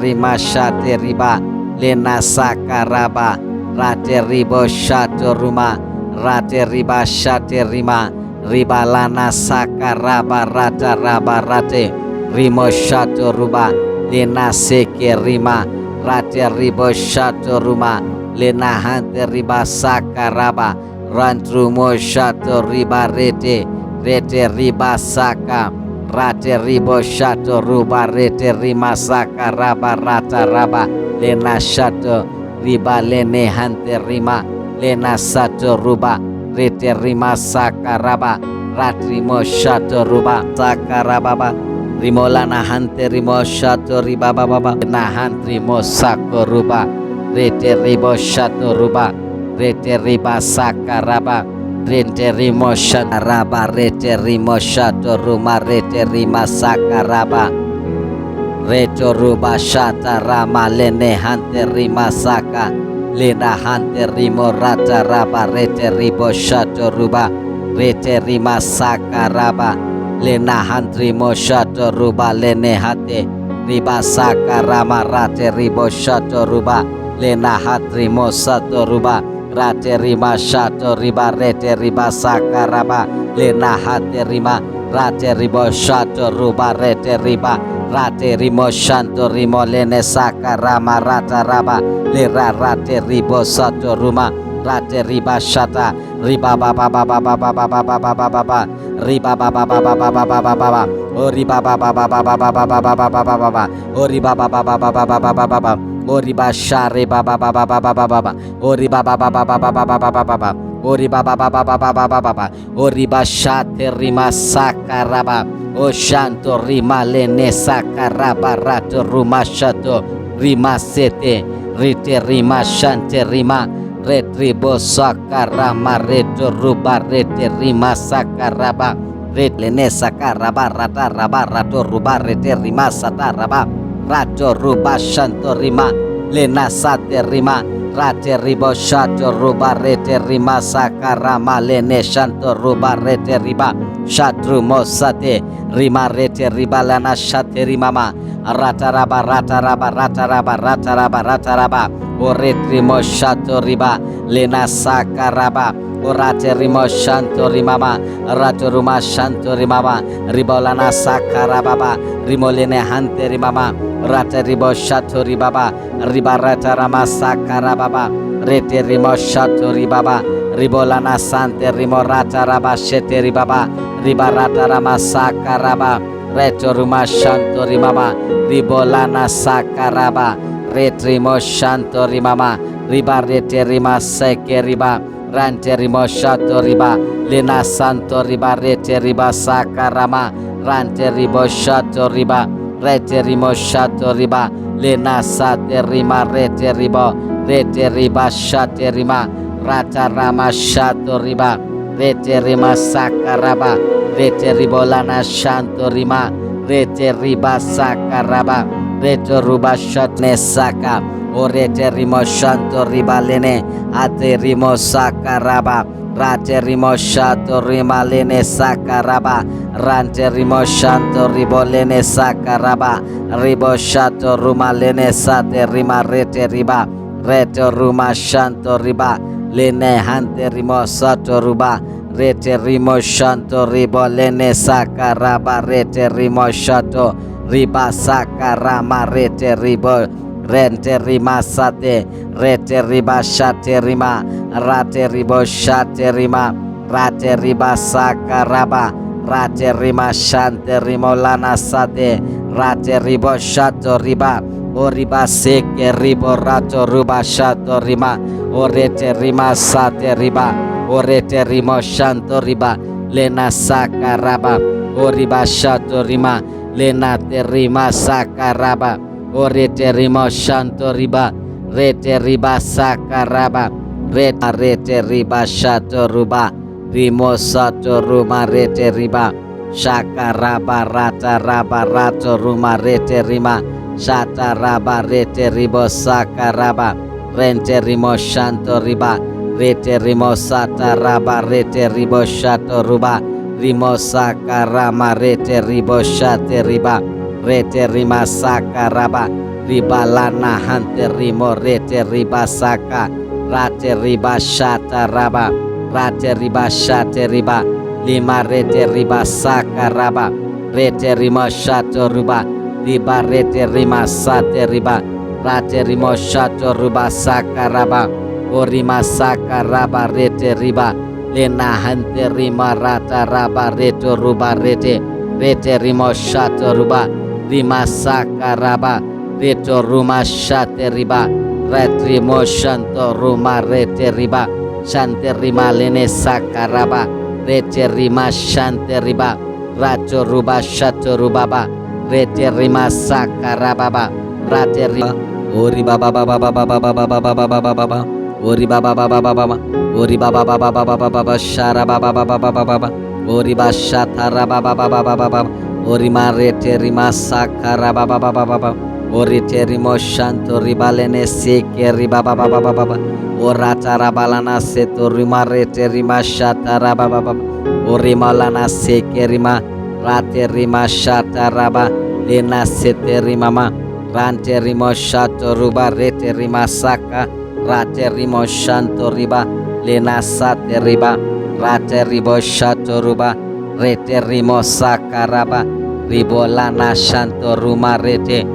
Speaker 1: rima shate riba lena sakaraba rate ribo shato ruma rate riba shate rima riba lana sakaraba rata raba rate rimo shato ruba lena seke rima rate ribo shato ruma lena hante riba sakaraba rantrumo shato riba rete riba saka rate ribo shato ruba rete rima sakaraba rata raba lena shato riba lene hante rima lena sato ruba rete rima sakaraba ratrimo shato ruba sakaraba rimo lana hante rimo shato riba baba na hantrimo sako ruba rete ribo shato ruba rete riba sakaraba rete rimo shataraba rete rimo shato ruma rete rima sakaraba reto ruba shata rama lene hante rima saka lena hante rimo rata raba rete ribo shato ruba rete rima saka raba lena hantrimo shato ruba lene hate riba saka rama rate ribo shato ruba lena hatrimo sato ruba rate rima shato riba rete riba saka raba lena hate rima rate ribo shato ruba rete riba rate rimo shanto rimo lene saka rama rata raba lera rate ribo sato ruma rate riba shata riba baba baba baba baba baba baba riba baba baba baba baba baba o riba baba baba baba baba baba baba o riba baba baba baba baba baba o riba share baba baba baba baba o riba baba baba baba baba baba o riba baba baba baba baba o riba shate rima sakaraba o shanto rima lene sakaraba rato ruma shato rima sete rite rima shante rima retribo sakarama reto ruba rete rima sakaraba retlene sakaraba rata raba rato ruba rete rima sataraba rato ruba shanto rima lena sate rima rate ribo shato ruba rete rima sakarama lene shanto ruba rete riba shatru mosate rima rete riba lana shate rimama rata raba rata raba rata raba rata raba rata raba o retrimo shato riba lena sakaraba orate rimo shanto rimama rato ruma shanto rimama ribolana sakarababa rimolene hante rimama rate ribo shato ribaba riba rata rama sakarababa rete rimo shato ribaba ribolana sante rimo rata raba shete ribaba riba rata rama sakaraba reto ruma shanto rimama ribolana sakaraba retrimo shanto rimama riba rete rima seke riba rante rimo shato riba lena santo riba rete riba sakarama rante ribo shato riba rete rimo shato riba lena sate rima rete riba shate rima rata rama shato riba rete rima sakaraba rete ribo lana shanto rima rete riba sakaraba reto ruba shatne saka orete rimo shanto ribalene ate rimo sakaraba rate rimo shato rimalene sakaraba rante rimo shanto ribolene sakaraba ribo shato rumalene sate rima rete riba reto ruma shanto riba lene hante rimo sato ruba rete rimo shanto ribolene sakaraba rete rimo shato riba sakarama rete ribo rente rima sate rete riba shate rima rate ribo shate rima rate riba sakaraba, rate rima shante rimolana sate, rate ribo shato riba, oriba seke ribo rato ruba shato rima, orete rima sate riba, orete rimo shanto riba, lena sakaraba, oriba shato rima, lena terima sakaraba, orete rimo shanto riba, rete riba sakaraba, rete riba shato ruba, rimo sato ruma rete riba, shakaraba rata raba rato ruma rete rima, shata raba rete ribo sakaraba, rente rimo shanto riba, rete rimo sata raba rete ribo shato ruba, rimo sakarama rete ribo shate riba, rete rima sakaraba, riba lana hante rimo rete riba saka, rate riba shata raba, rate riba shate riba, lima rete riba sakaraba, rete rimo shato ruba, riba rete rima sate riba, rate rimo shato ruba sakaraba, orima sakaraba rete riba, lena hante rima rata raba reto ruba rete, rete rimo shato ruba, rima sakaraba, reto ruma shate riba, retrimo shanto ruma rete riba, shante rima lene sakaraba, rete rima shante riba, rato ruba shato rubaba, rete rima sakarababa, rate rima, ori baba baba baba baba baba baba baba baba, ori baba baba baba baba, ori baba baba baba baba baba shara baba baba baba baba, ori bashatara baba baba baba baba, ori marete rima sakaraba baba baba baba, ori terimo shanto ribalene seke riba baba baba baba, orata rabalana seto rima rete rima shatara baba baba, ori malana seke rima, rate rima shataraba, lena sete rimama, rante rimo shato ruba rete rima saka, rate rimo shanto riba, lena sate riba, rate ribo shato ruba, rete rimo sakaraba, ribo lana shanto ruma rete,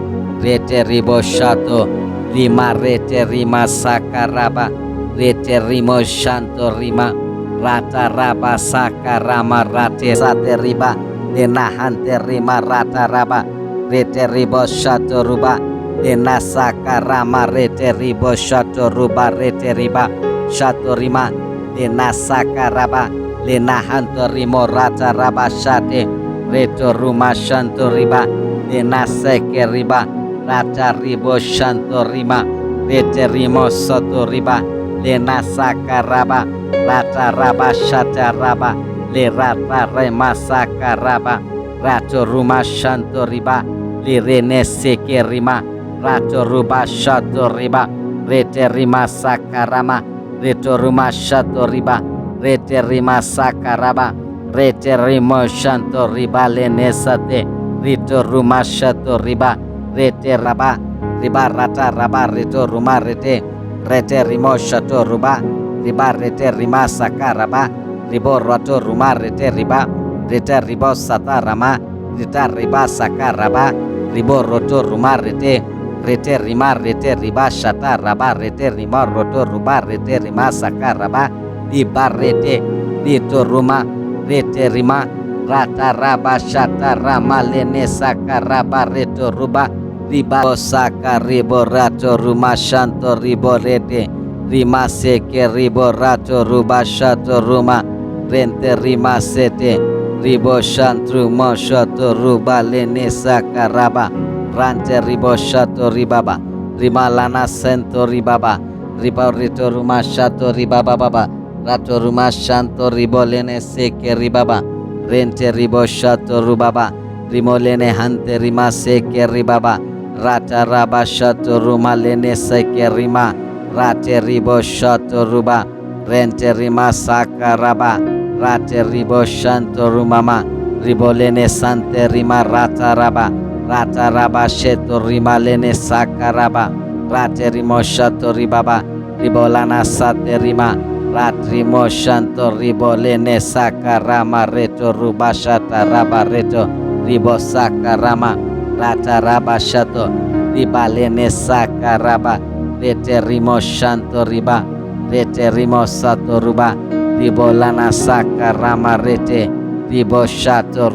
Speaker 1: rete ribo shato, lima rete rima sakaraba, rete rimo shanto rima, rata raba sakarama rate sate riba, lena hante rima rata raba, rete ribo shato ruba, lena sakarama rete ribo shato ruba rete riba, shato rima, lena sakaraba, lena hanto rimo rata raba shate, reto ruma shanto riba, lena seke riba, rata ribo shanto rima, rete rimo soto riba, lena sakaraba, rata raba shata raba, le rata rema sakaraba, rato ruma shanto riba, li rene seke rima, rato ruba shato riba, rete rima sakarama, reto ruma shato riba, rete rima sakaraba, rete rimo shanto riba lene sate, rito ruma shato riba, rete raba, riba rata raba reto ruma rete, rete rimo shato ruba, riba rete rima sakaraba, ribo rato ruma rete riba, rete ribo satarama, rita riba sakaraba, ribo roto ruma rete, rete rima rete riba shataraba, rete rima roto ruba rete rima sakaraba, riba rete, rito ruma, rete rima, rata raba shatarama lene sakaraba reto ruba, riba saka ribo rato ruma shanto ribo rete, rima seke ribo rato ruba shato ruma, rente rima sete, ribo shantru mo shato ruba lene sakaraba, rante ribo shato ribaba, rima lana sento ribaba, riba rito ruma shato ribaba baba, rato ruma shanto ribo lene seke ribaba, rente ribo shato rubaba, rimo lene hante rima seke ribaba, rata raba shato ruma lene seke rima, rate ribo shato ruba, rente rima sakaraba, rate ribo shanto rumama, ribo lene sante rima rata raba sheto rima lene sakaraba, rate rimo shato ribaba, ribo lana sate rima, ratrimo shanto ribo lene sakarama reto ruba shata raba reto, ribo sakarama, rata raba shato, riba lene sakaraba, rete rimo shanto riba, rete rimo sato ruba, ribolana sakarama rete riboshato